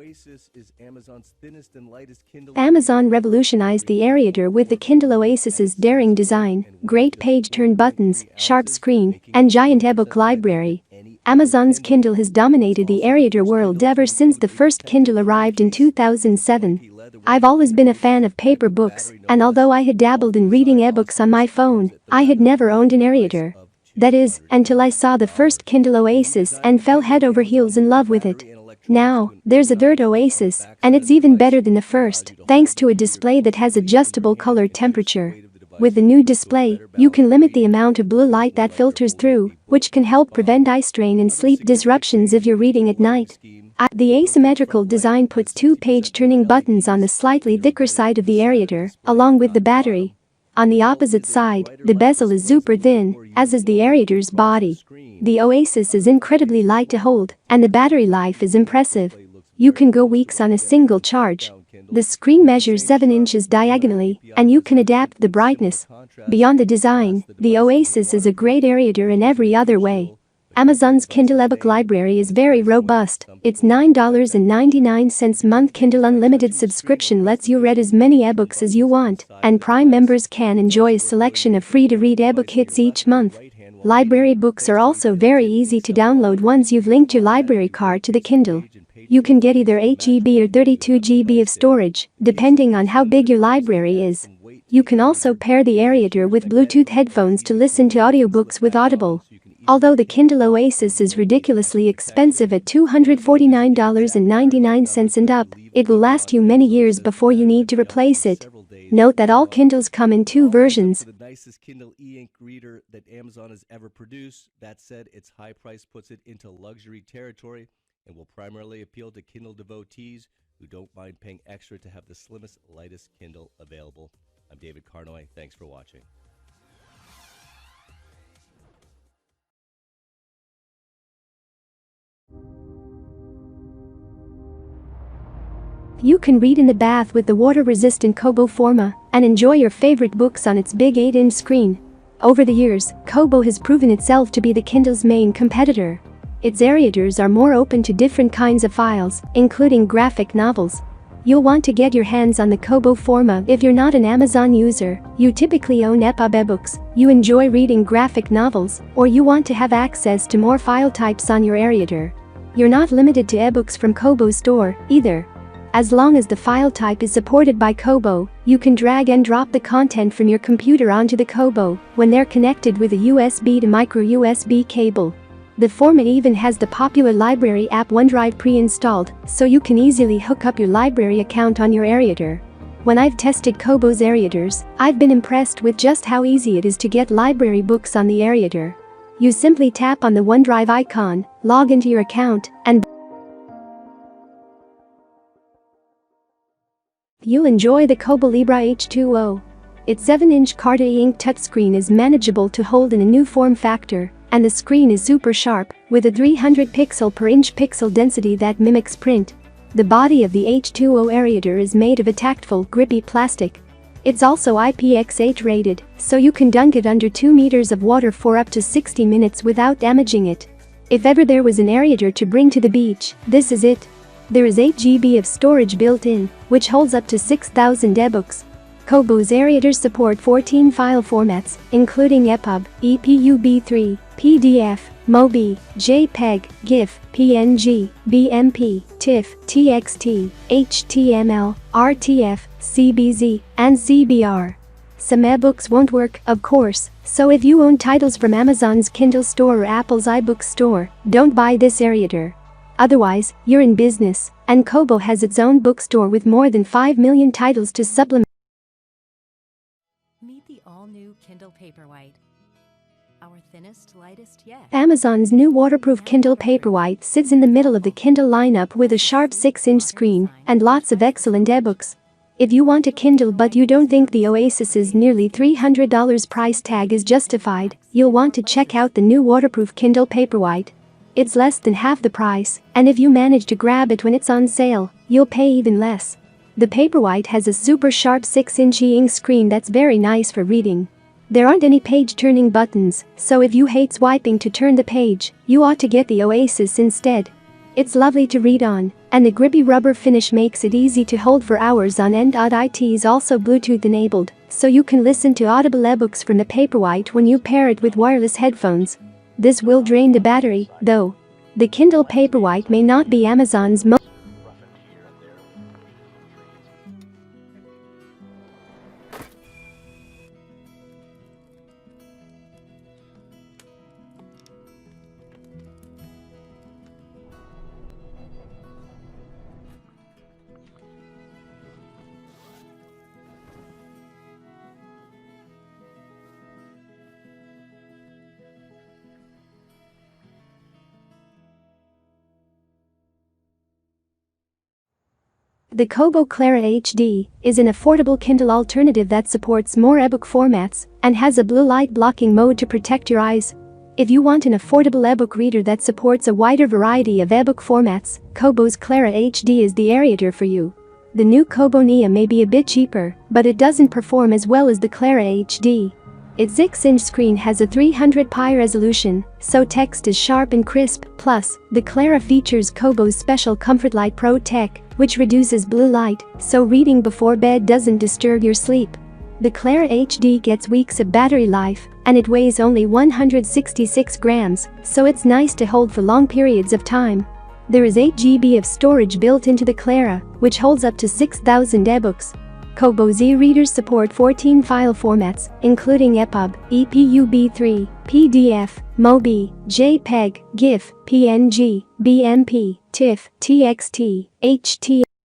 Oasis is Amazon's thinnest and lightest Kindle. Amazon revolutionized the e-reader with the Kindle Oasis's daring design, great page turn buttons, sharp screen, and giant ebook library. Amazon's Kindle has dominated the e-reader world ever since the first Kindle arrived in 2007. I've always been a fan of paper books, and although I had dabbled in reading ebooks on my phone, I had never owned an e-reader. That is, until I saw the first Kindle Oasis and fell head over heels in love with it. Now, there's a third Oasis, and it's even better than the first, thanks to a display that has adjustable color temperature. With the new display, you can limit the amount of blue light that filters through, which can help prevent eye strain and sleep disruptions if you're reading at night. The asymmetrical design puts two page-turning buttons on the slightly thicker side of the e-reader, along with the battery. On the opposite side, the bezel is super thin, as is the e-reader's body. The Oasis is incredibly light to hold, and the battery life is impressive. You can go weeks on a single charge. The screen measures 7 inches diagonally, and you can adapt the brightness. Beyond the design, the Oasis is a great e-reader in every other way. Amazon's Kindle ebook library is very robust. Its $9.99 month Kindle Unlimited subscription lets you read as many ebooks as you want, and Prime members can enjoy a selection of free-to-read ebook hits each month. Library books are also very easy to download once you've linked your library card to the Kindle. You can get either 8 GB or 32 GB of storage, depending on how big your library is. You can also pair the e-reader with Bluetooth headphones to listen to audiobooks with Audible. Although the Kindle Oasis is ridiculously expensive at $249.99 and up, it will last you many years before you need to replace it. Note that all Kindles come in two versions. The nicest Kindle e-ink reader that Amazon has ever produced. That said, its high price puts it into luxury territory and will primarily appeal to Kindle devotees who don't mind paying extra to have the slimmest, lightest Kindle available. I'm David Carnoy. Thanks for watching. You can read in the bath with the water-resistant Kobo Forma and enjoy your favorite books on its big 8-inch screen. Over the years, Kobo has proven itself to be the Kindle's main competitor. Its e-readers are more open to different kinds of files, including graphic novels. You'll want to get your hands on the Kobo Forma if you're not an Amazon user, you typically own EPUB ebooks, you enjoy reading graphic novels, or you want to have access to more file types on your e-reader. You're not limited to ebooks from Kobo's store, either. As long as the file type is supported by Kobo, you can drag and drop the content from your computer onto the Kobo when they're connected with a USB to micro USB cable. The format even has the popular library app OneDrive pre-installed, so you can easily hook up your library account on your e-reader. When I've tested Kobo's e-readers, I've been impressed with just how easy it is to get library books on the e-reader. You simply tap on the OneDrive icon, log into your account, and you'll enjoy the Kobo Libra H2O. Its 7-inch Carta e-ink touchscreen is manageable to hold in a new form factor, and the screen is super sharp, with a 300 pixel per inch pixel density that mimics print. The body of the H2O e-reader is made of a tactful, grippy plastic. It's also IPX8 rated, so you can dunk it under 2 meters of water for up to 60 minutes without damaging it. If ever there was an e-reader to bring to the beach, this is it. There is 8 GB of storage built in, which holds up to 6,000 ebooks. Kobo's e-readers support 14 file formats, including EPUB, EPUB3, PDF, MOBI, JPEG, GIF, PNG, BMP, TIFF, TXT, HTML, RTF, CBZ, and CBR. Some ebooks won't work, of course, so if you own titles from Amazon's Kindle store or Apple's iBook store, don't buy this e-reader. Otherwise, you're in business, and Kobo has its own bookstore with more than 5 million titles to supplement. Meet the all-new Kindle Paperwhite. Our thinnest, lightest yet. Amazon's new waterproof Kindle Paperwhite sits in the middle of the Kindle lineup with a sharp 6-inch screen and lots of excellent ebooks. If you want a Kindle but you don't think the Oasis's nearly $300 price tag is justified, you'll want to check out the new waterproof Kindle Paperwhite. It's less than half the price, and if you manage to grab it when it's on sale, you'll pay even less. The Paperwhite has a super sharp 6-inch e-ink screen that's very nice for reading. There aren't any page-turning buttons, so if you hate swiping to turn the page, you ought to get the Oasis instead. It's lovely to read on, and the grippy rubber finish makes it easy to hold for hours on end. It is also Bluetooth enabled, so you can listen to audible ebooks from the Paperwhite when you pair it with wireless headphones. This will drain the battery, though. The Kindle Paperwhite may not be Amazon's most The Kobo Clara HD is an affordable Kindle alternative that supports more ebook formats and has a blue light blocking mode to protect your eyes. If you want an affordable ebook reader that supports a wider variety of ebook formats, Kobo's Clara HD is the aerator for you. The new Kobo Nia may be a bit cheaper, but it doesn't perform as well as the Clara HD. Its 6-inch screen has a 300p resolution, so text is sharp and crisp. Plus, the Clara features Kobo's special Comfort Light Pro tech, which reduces blue light, so reading before bed doesn't disturb your sleep. The Clara HD gets weeks of battery life, and it weighs only 166 grams, so it's nice to hold for long periods of time. There is 8 GB of storage built into the Clara, which holds up to 6,000 ebooks. Kobo's e-readers support 14 file formats, including EPUB, EPUB3, PDF, MOBI, JPEG, GIF, PNG, BMP, TIFF, TXT, HT.